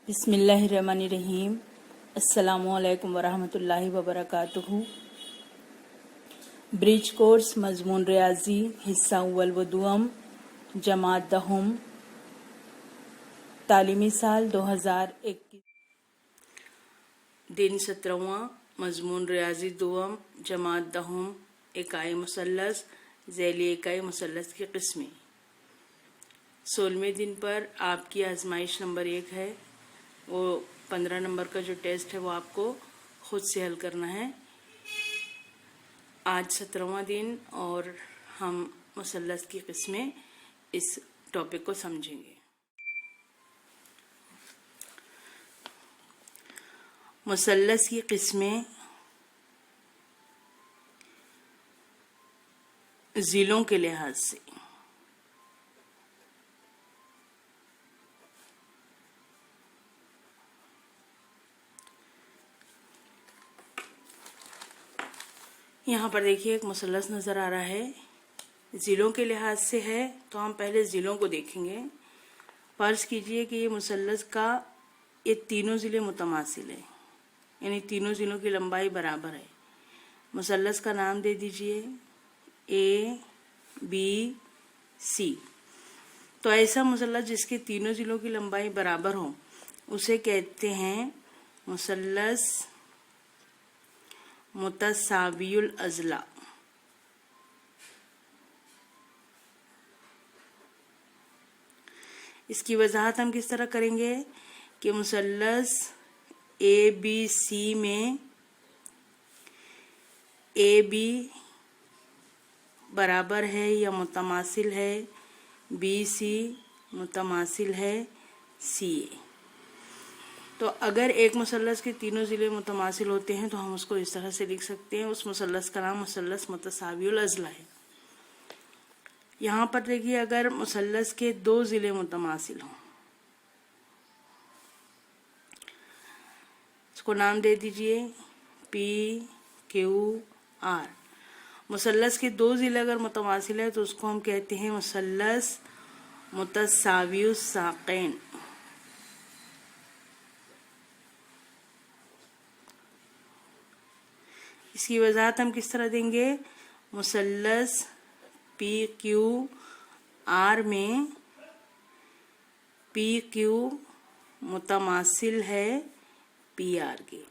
बिस्मिल्लाहिर्रहमानिर्रहीम। अस्सलामुअलैकुम वरहमतुल्लाहि वबरकातुहू। ब्रिज कोर्स मजमून रियाजी हिस्सा अव्वल व दुअम जमात दहम तालीमी साल 2021 दिन 17वां मजमून रियाजी दुअम जमात दहम इकाई मुसल्लस ज़ैली इकाई मुसल्लस की किस्में। 16वें दिन पर आपकी आजमाइश नंबर 1 है। वो 15 नंबर का जो टेस्ट है वो आपको खुद से हल करना है। आज 17वां दिन और हम मुसल्लस की किस्में इस टॉपिक को समझेंगे। मुसल्लस की किस्में जिलों के लिहाज से। यहाँ पर देखिए एक मुसल्लस नज़र आ रहा है, ज़िलों के लिहाज से है, तो हम पहले ज़िलों को देखेंगे। फर्ज कीजिए कि ये मुसल्लस का ये तीनों ज़िले मुतमासिल हैं, यानी तीनों ज़िलों की लंबाई बराबर है। मुसल्लस का नाम दे दीजिए ए बी सी। तो ऐसा मुसल्लस जिसके तीनों ज़िलों की लंबाई बराबर हो उसे कहते हैं मुसल्लस मुतसावियुल अज़ला। इसकी वजाहत हम किस तरह करेंगे कि मुसल्लस ए बी सी में ए बी बराबर है या मुतमासिल है, बी सी मुतमासिल है सी ए। तो अगर एक मुसल्लस के तीनों ज़िले मुतमासिल होते हैं तो हम उसको इस तरह से लिख सकते हैं। उस मुसल्लस का नाम मुसल्लस मुतसावियुल अज़ला है। यहाँ पर देखिए अगर मुसल्लस के दो ज़िले मुतमासिल हों, इसको नाम दे दीजिए पी क्यू आर। मुसल्लस के दो ज़िले अगर मुतमासिल है तो उसको हम कहते हैं मुसल्लस मुतसावियुस साक़ैन। इसकी वजाहत हम किस तरह देंगे, मुसल्लस पी क्यू आर में पी क्यू मुतमासिल है पी आर के।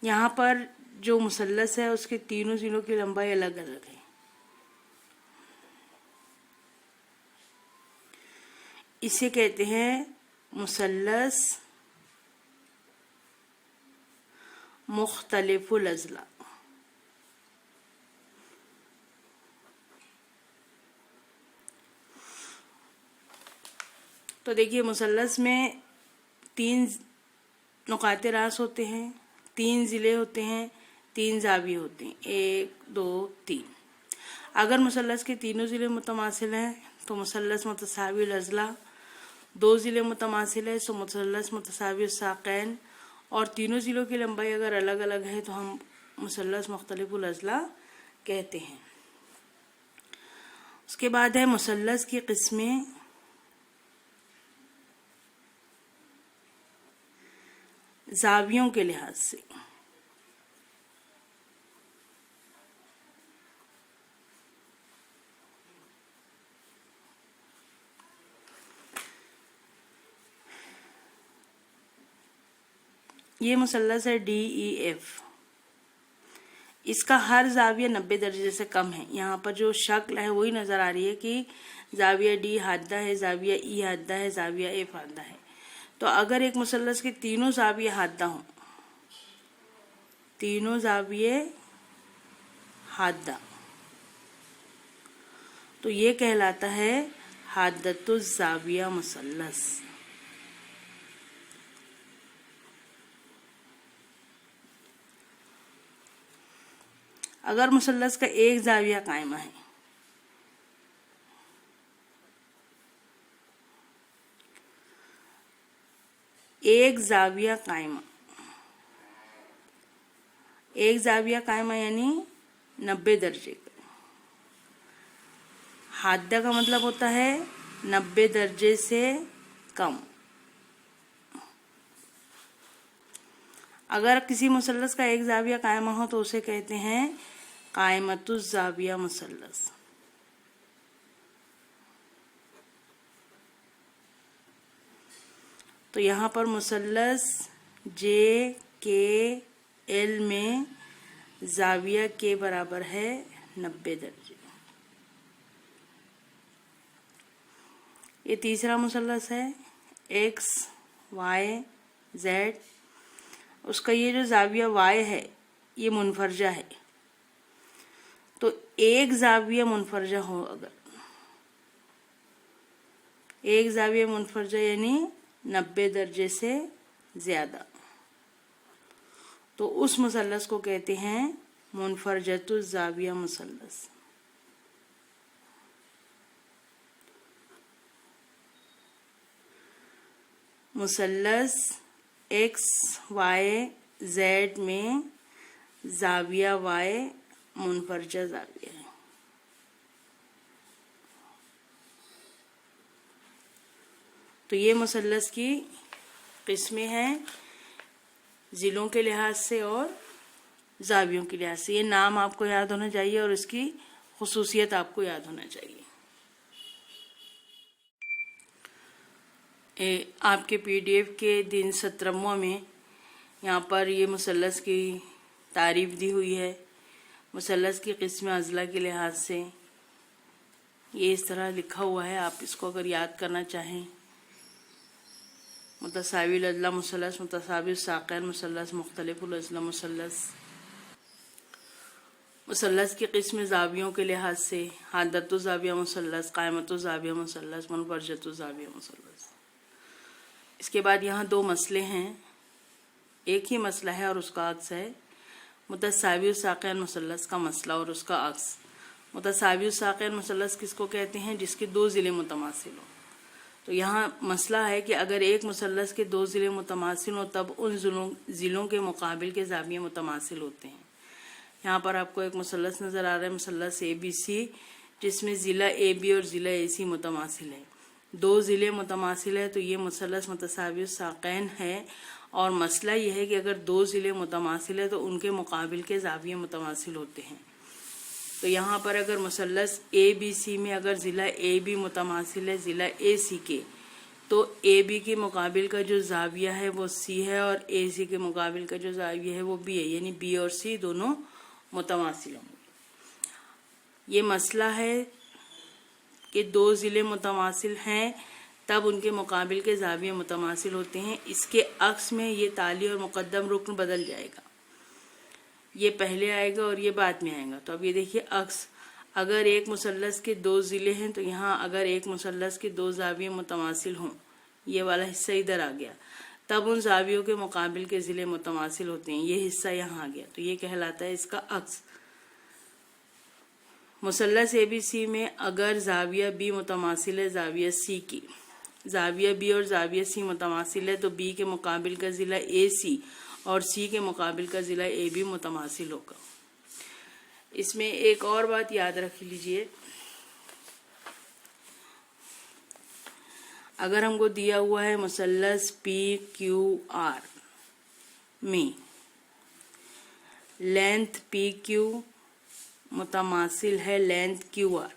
यहाँ पर जो मुसल्लस है उसके तीनों ज़िलों की लंबाई अलग अलग है। इसे कहते हैं मुसल्लस मुख्तलिफुल अज़ला। तो देखिए मुसल्लस में 3 नुकाते रास होते हैं, 3 ज़िले होते हैं, 3 ज़ाविये होते हैं, 1 2 3। अगर मुसल्लस के तीनों ज़िले मुतमासिल हैं तो मुसल्लस मुतसावियुल अज़ला, 2 ज़िले मुतमासिल है तो मुसल्लस मुतसावियुस साक़ैन, और तीनों ज़िलों की लंबाई अगर अलग अलग है तो हम मुसल्लस मुख्तलिफुल अज़ला कहते हैं। उसके बाद है मुसल्लस की किस्में ज़ावियों के लिहाज से। ये मुसल्लस है डी ई एफ। इसका हर ज़ाविया 90 दर्जे से कम है। यहाँ पर जो शक्ल है वही नज़र आ रही है कि ज़ाविया डी हादा है, ज़ाविया ई हादा है, ज़ाविया एफ हादा है। तो अगर एक मुसल्लस के तीनों ज़ाविये हादा हों, तीनों ज़ाविये हादा, तो ये कहलाता है हादतुज़ ज़ाविया मुसल्लस। अगर मुसल्लस का एक ज़ाविया कायमा है, एक ज़ाविया कायमा, एक ज़ाविया कायमा यानी 90 दर्जे का। हादा का मतलब होता है 90 दर्जे से कम। अगर किसी मुसल्लस का एक जाविया कायमा हो तो उसे कहते हैं कायमतुज जाविया मुसल्लस। तो यहाँ पर मुसल्लस जे के एल में जाविया के बराबर है 90 दर्जे। ये तीसरा मुसल्लस है एक्स वाई जेड। उसका ये जो जाविया वाई है ये मुनफरजा है। तो एक जाविया मुनफरजा हो, अगर एक जाविया मुनफरजा यानी 90 दर्जे से ज्यादा, तो उस मुसल्लस को कहते हैं मुनफरजतुज जाविया मुसल्लस। मुसल्लस एक्स वाई जेड में जाविया वाई मुनफरजा जाविया है। तो ये मुसल्लस की किस्में हैं जिलों के लिहाज से और जावियों के लिहाज से। ये नाम आपको याद होना चाहिए और इसकी खुसूसियत आपको याद होना चाहिए। आपके पीडीएफ के दिन 17वां में यहाँ पर ये मुसल्लस की तारीफ दी हुई है। मुसल्लस की किस्में अज़ला के लिहाज से ये इस तरह लिखा हुआ है। आप इसको अगर याद करना चाहें, मुतसाविल अज़ला मुसल्लस, मुतसाविल साक़ैन मुसल्लस, मुख्तलिफुल अज़ला मुसल्लस। मुसल्लस की किस्म जावियों के लिहाज से हादतु जाविया मुसल्लस, कायमतु जाविया मुसल्लस, मुनफरजतु जाविया मुसल्लस। इसके बाद यहाँ दो मसले हैं। एक ही मसला है और उसका अक्स है मुतसाविल साक़ैन मुसल्लस का मसला और उसका अक्स। मुतसाविल साक़ैन मुसल्लस किसको कहते हैं? जिसके दो ज़िले मुतमासिल हो। तो यहाँ मसला है कि अगर एक मुसल्लस के दो ज़िले मुतमासिल हो तब उन ज़िलों के मुकाबिल के जाविये मुतमासिल होते हैं। यहाँ पर आपको एक मुसल्लस नज़र आ रहा है, मुसल्लस ए बी सी, जिसमें ज़िला ए बी और ज़िला ए सी मुतमासिल है। दो ज़िले मुतमासिल है तो ये मुसल्लस मुतसाविल साक़ैन है। और मसला यह है कि अगर दो ज़िले मुतमासिल है तो उनके मुकाबिल के जाविये मुतमासिल होते हैं। तो यहाँ पर अगर मुसल्लस ए बी सी में अगर ज़िला ए बी मुतमासिल है ज़िला ए सी के, तो ए बी के मुकाबिल का जो जाविया है वो सी है और ए सी के मुकाबिल का जो जाविया है वो बी है, यानी बी और सी दोनों मुतमासिल होंगे। ये मसला है कि दो ज़िले मुतमासिल हैं तब उनके मुकाबिल के जाविये मुतमासिल होते हैं। इसके अक्स में ये ताली और मुक़द्दम रुक्न बदल जाएगा, ये पहले आएगा और ये बाद में आएगा। तो अब ये देखिए अक्स, अगर एक मुसल्लस के दो ज़िले हैं तो यहाँ अगर एक मुसल्लस के दो जाविये मुतमासिल हों, ये वाला हिस्सा इधर आ गया, तब उन जावियों के मुकाबिल के ज़िले मुतमासिल होते हैं। ये हिस्सा यहाँ आ गया तो ये कहलाता है इसका अक्स। मुसल्लस ए बी सी में अगर जाविया बी मुतमासिल है जाविया सी की, जाविया बी और जाविया सी मुतमासिल है तो बी के मुकाबिल का ज़िला ए सी और सी के मुकाबिल का ज़िला ए बी मुतमासिल होगा। इसमें एक और बात याद रख लीजिए, अगर हमको दिया हुआ है मुसल्लस पी क्यू आर में लेंथ पी क्यू मुतमासिल है लेंथ क्यू आर,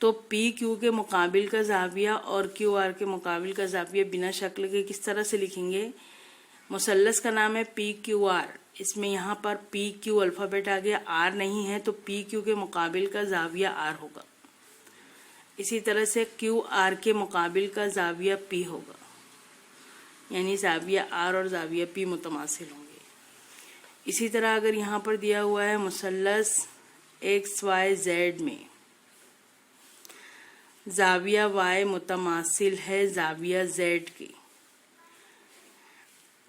तो पी क्यू के मुकाबिल का जाविया और क्यू आर के मुकाबिल का जाविया बिना शक्ल के किस तरह से लिखेंगे? मुसल्लस का नाम है पी क्यू आर, इसमें यहाँ पर पी क्यू अल्फ़ाबेट आ गया, आर नहीं है, तो पी क्यू के मुकाबिल का जाविया आर होगा। इसी तरह से क्यू आर के मुकाबिल का जाविया पी होगा, यानी जाविया आर और जाविया पी मुतमासिल होंगे। इसी तरह अगर यहाँ पर दिया हुआ है मुसल्लस एक्स वाई जेड में जाविया वाई मुतमासिल है जाविया जेड के,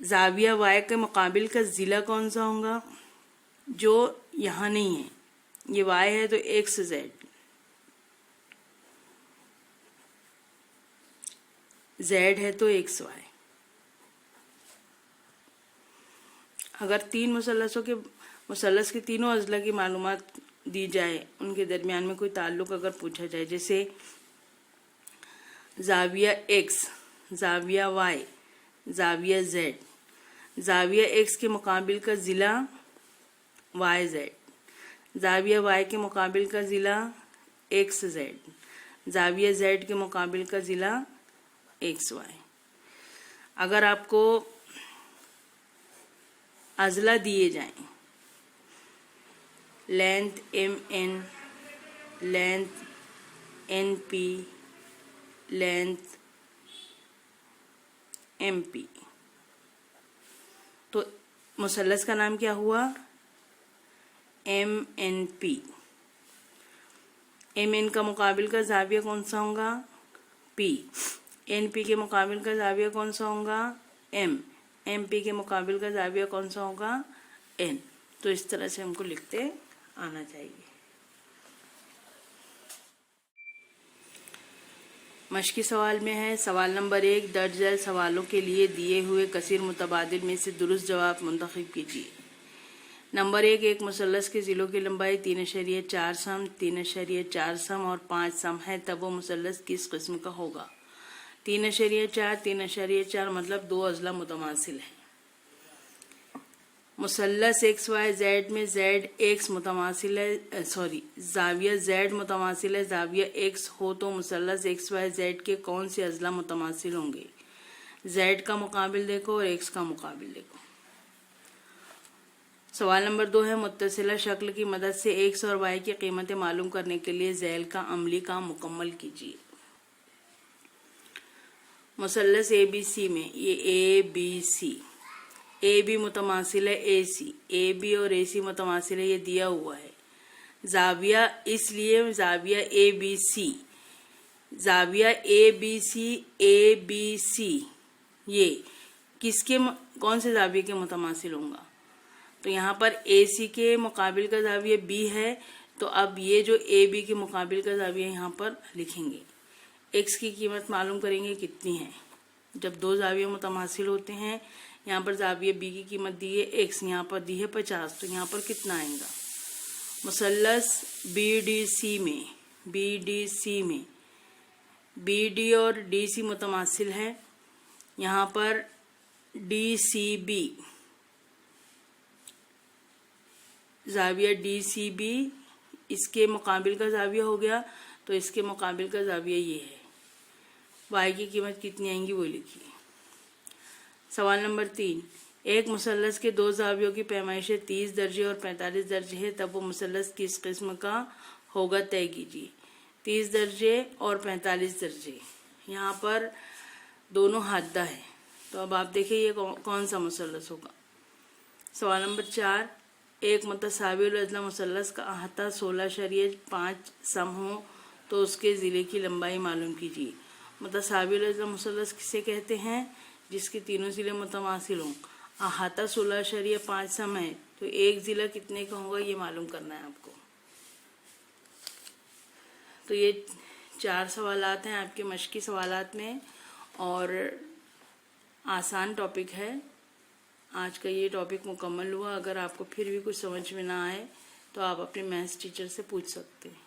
जाविया वाई के मुकाबिल का ज़िला कौन सा होगा? जो यहाँ नहीं है, ये वाई है तो एक्स जेड, जेड है तो एक्स वाई। अगर तीन मुसल्लस के तीनों अज़ला की मालूमात दी जाए, उनके दरमियान में कोई ताल्लुक अगर पूछा जाए, जैसे जाविया एक्स, जाविया वाई, जाविया जेड। जाविया एक्स के मुकाबिल का ज़िला वाई जेड, जाविया वाई के मुकाबिल का ज़िला एक्स जेड, जाविया जेड के मुकाबिल का ज़िला एक्स वाई। अगर आपको अज़ला दिए जाएं, length M N, length N P, length M P, तो मुसल्लस का नाम क्या हुआ? M N P. M N का मुकाबिल का जाविया कौन सा होगा? पी। एन पी के मुकाबिल का जाविया कौन सा होगा? एम। एम पी के मुकाबिल का जाविया कौन सा होगा? एन। तो इस तरह से हमको लिखते आना चाहिए। मश्की सवाल में है, सवाल नंबर 1, दर्ज झैल सवालों के लिए दिए हुए कसीर मुतबादिल में से दुरुस्त जवाब मुंतखब कीजिए। नंबर 1, एक मुसल्लस के ज़िलों की लंबाई 3.4 सम, 3.4 सम और 5 सम है, तब वो मुसल्लस किस किस्म का होगा? 3.4, 3.4 मतलब 2 अज़ला मुतमासिल है। मुसल्लस एक्स वाई जेड में जेड एक्स मुतमासिल है, जाविया जेड मुतमासिल है, जाविया एक्स हो तो मुसल्लस एक्स वाई जेड के कौन से अज़ला मुतमासिल होंगे? जेड का मुकाबिल देखो और एक्स का मुकाबिल देखो। सवाल नंबर 2 है, मुत्तसिला शक्ल की मदद से एक्स और वाई की कीमतें मालूम करने के लिए झैल का अमली काम मुकम्मल कीजिए। मुसल्लस ए बी सी में ये ए बी सी, ए बी मुतमासिल है ए सी, ए बी और ए सी मुतमासिल है, ये दिया हुआ है। जाविया, इसलिए जाविया ए बी सी, जाविया A B C, A B C ये किसके कौन से जाविये के मुतमासिल होगा? तो यहाँ पर ए सी के मुकाबिल का जाविया बी है, तो अब ये जो ए बी के मुकाबिल का जाविया यहाँ पर लिखेंगे। एक्स की कीमत मालूम करेंगे कितनी है। जब 2 जाविये मुतमासिल होते हैं, यहाँ पर जाविया बी की कीमत दी है एक्स, यहाँ पर दी है 50, तो यहाँ पर कितना आएगा? मुसल्लस बी डी सी में, बी डी सी में बी डी और डी सी मुतमासिल है, यहाँ पर डी सी बी, जाविया डी सी बी इसके मुकाबिल का जाविया हो गया, तो इसके मुकाबिल का जाविया ये है। वाई की कीमत कितनी आएंगी वो लिखिए। सवाल नंबर 3, एक मुसल्लस के 2 जावियों की पैमाइशें 30 दर्जे और 45 दर्जे है, तब वो मुसल्लस किस किस्म का होगा तय कीजिए। 30 दर्जे और 45 दर्जे, यहाँ पर दोनों हादा है, तो अब आप देखिए ये कौन सा मुसल्लस होगा। सवाल नंबर 4, एक मुतसाविल अज़ला मुसल्लस का अहाता 16.5 सम हो तो उसके ज़िले की लंबाई मालूम कीजिए। मुतसाविल अज़ला मुसल्लस किसे कहते हैं? जिसके तीनों ज़िले मुतमासिल हों। अहाता 16.5 सम है, तो एक ज़िला कितने का होगा ये मालूम करना है आपको। तो ये 4 सवालात हैं आपके मश्की सवालात में, और आसान टॉपिक है। आज का ये टॉपिक मुकम्मल हुआ। अगर आपको फिर भी कुछ समझ में ना आए तो आप अपने मैथ्स टीचर से पूछ सकते हैं।